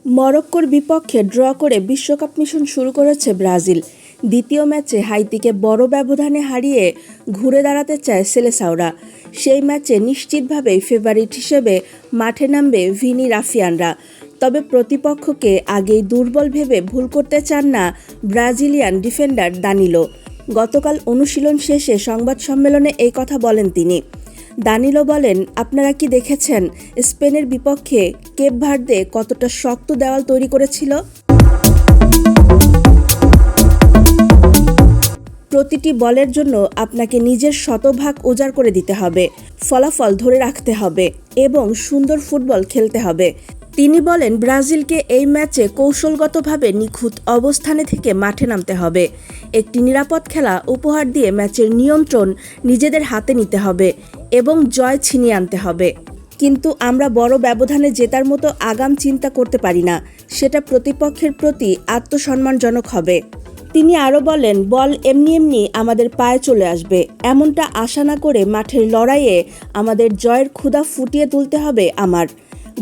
মরক্কোর বিপক্ষে ড্র করে বিশ্বকাপ মিশন শুরু করেছে ব্রাজিল। দ্বিতীয় ম্যাচে হাইতিকে বড় ব্যবধানে হারিয়ে ঘুরে দাঁড়াতে চায় সেলেসাওরা। সেই ম্যাচে নিশ্চিতভাবেই ফেভারিট হিসেবে মাঠে নামবে ভিনি রাফিয়ানরা। তবে প্রতিপক্ষকে আগেই দুর্বল ভেবে ভুল করতে চান না ব্রাজিলিয়ান ডিফেন্ডার দানিলো। গতকাল অনুশীলন শেষে সংবাদ সম্মেলনে এই কথা বলেন তিনি। দানিলো বলেন, আপনারা কি দেখেছেন স্পেনের বিপক্ষে কেপ ভার্দে কতটা শক্ত দেওয়াল তৈরি করেছিল? প্রতিটি বলের জন্য আপনাকে নিজের শতভাগ উজাড় করে দিতে হবে, ফলাফল ধরে রাখতে হবে এবং সুন্দর ফুটবল খেলতে হবে। তিনি বলেন, ব্রাজিলকে এই ম্যাচে কৌশলগতভাবে নিখুঁত অবস্থানে থেকে মাঠে নামতে হবে। একটি নিরাপদ খেলা উপহার দিয়ে ম্যাচের নিয়ন্ত্রণ নিজেদের হাতে নিতে হবে এবং জয় ছিনিয়ে আনতে হবে। কিন্তু আমরা বড় ব্যবধানে জেতার মতো আগাম চিন্তা করতে পারি না। সেটা প্রতিপক্ষের প্রতি আত্মসম্মানজনক হবে। তিনি আরও বলেন, বল এমনি এমনি আমাদের পায়ে চলে আসবে এমনটা আশা না করে মাঠের লড়াইয়ে আমাদের জয়ের ক্ষুধা ফুটিয়ে তুলতে হবে।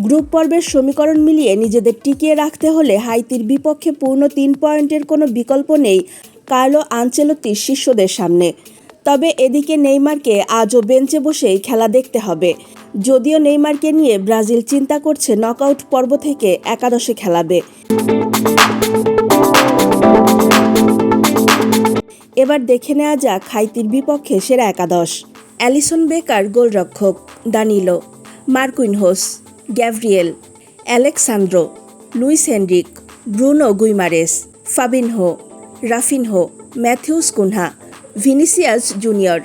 গ্রুপ পর্বের সমীকরণ মিলিয়ে নিজেদের টিকিয়ে রাখতে হলে হাইতির বিপক্ষে পূর্ণ 3 পয়েন্টের কোনো বিকল্প নেই কার্লো আনচেলত্তির শিষ্যদের সামনে। তবে এদিকে নেইমারকে আজও বেঞ্চে বসেই খেলা দেখতে হবে। যদিও নেইমারকে নিয়ে ব্রাজিল চিন্তা করছে নকআউট পর্ব থেকে একাদশে খেলাবে। এবার দেখে নেওয়া যাক হাইতির বিপক্ষে সেরা একাদশ। অ্যালিসন বেকার গোলরক্ষক, Danilo, Marquinhos, Gabriel, Alex Sandro, Luis Henrique, Bruno Guimaraes, Fabinho, Raphinha, Matheus Cunha, Vinicius Junior.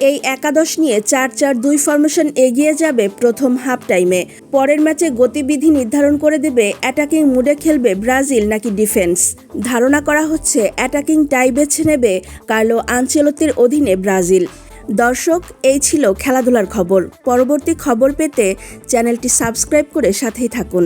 এই একাদশ নিয়ে 4-4-2 ফরমেশন এগিয়ে যাবে প্রথম হাফ টাইমে। পরের ম্যাচে গতিবিধি নির্ধারণ করে দেবে অ্যাটাকিং মুডে খেলবে ব্রাজিল নাকি ডিফেন্স। ধারণা করা হচ্ছে অ্যাটাকিং টাই বেছে নেবে কার্লো আনচেলত্তির অধীনে ব্রাজিল। দর্শক, এই ছিল খেলাধুলার খবর। পরবর্তী খবর পেতে চ্যানেলটি সাবস্ক্রাইব করে সাথেই থাকুন।